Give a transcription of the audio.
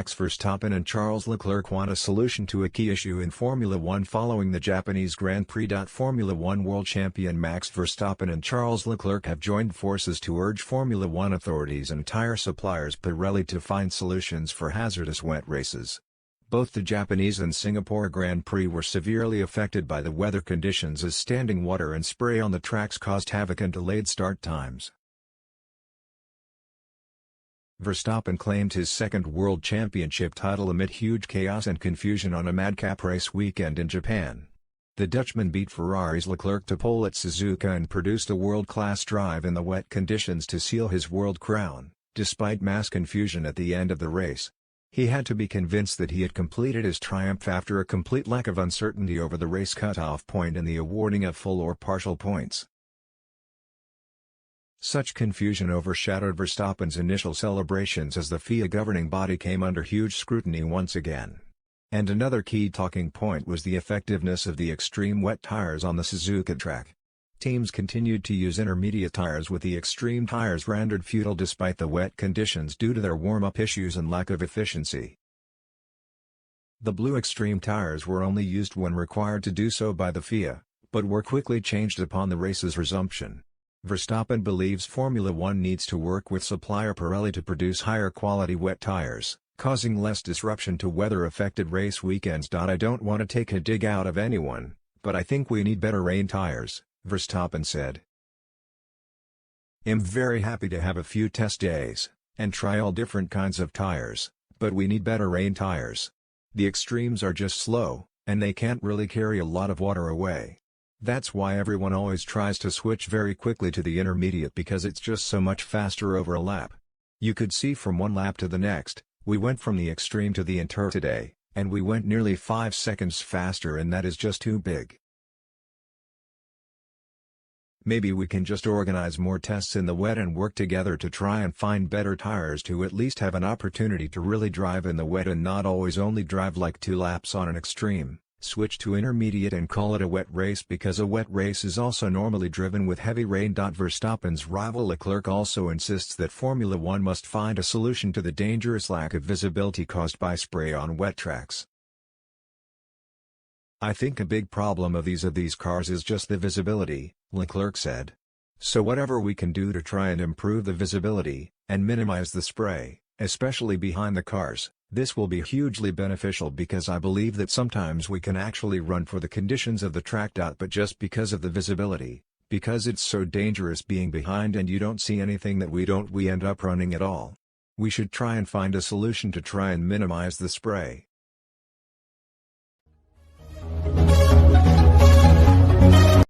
Max Verstappen and Charles Leclerc want a solution to a key issue in Formula One following the Japanese Grand Prix. Formula One world champion Max Verstappen and Charles Leclerc have joined forces to urge Formula One authorities and tire suppliers Pirelli to find solutions for hazardous wet races. Both the Japanese and Singapore Grand Prix were severely affected by the weather conditions as standing water and spray on the tracks caused havoc and delayed start times. Verstappen claimed his second world championship title amid huge chaos and confusion on a madcap race weekend in Japan. The Dutchman beat Ferrari's Leclerc to pole at Suzuka and produced a world-class drive in the wet conditions to seal his world crown, despite mass confusion at the end of the race. He had to be convinced that he had completed his triumph after a complete lack of uncertainty over the race cutoff point and the awarding of full or partial points. Such confusion overshadowed Verstappen's initial celebrations as the FIA governing body came under huge scrutiny once again. And another key talking point was the effectiveness of the extreme wet tires on the Suzuka track. Teams continued to use intermediate tires, with the extreme tires rendered futile despite the wet conditions due to their warm-up issues and lack of efficiency. The blue extreme tires were only used when required to do so by the FIA, but were quickly changed upon the race's resumption. Verstappen believes Formula One needs to work with supplier Pirelli to produce higher quality wet tires, causing less disruption to weather-affected race weekends. I don't want to take a dig out of anyone, but I think we need better rain tires, Verstappen said. I'm very happy to have a few test days, and try all different kinds of tires, but we need better rain tires. The extremes are just slow, and they can't really carry a lot of water away. That's why everyone always tries to switch very quickly to the intermediate, because it's just so much faster over a lap. You could see from one lap to the next, we went from the extreme to the inter today, and we went nearly 5 seconds faster, and that is just too big. Maybe we can just organize more tests in the wet and work together to try and find better tires to at least have an opportunity to really drive in the wet and not always only drive like 2 laps on an extreme. Switch to intermediate and call it a wet race, because a wet race is also normally driven with heavy rain. Verstappen's rival Leclerc also insists that Formula One must find a solution to the dangerous lack of visibility caused by spray on wet tracks. I think a big problem of these cars is just the visibility, Leclerc said. So whatever we can do to try and improve the visibility, and minimize the spray, especially behind the cars, this will be hugely beneficial, because I believe that sometimes we can actually run for the conditions of the track. But just because of the visibility, because it's so dangerous being behind and you don't see anything that we end up running at all. We should try and find a solution to try and minimize the spray.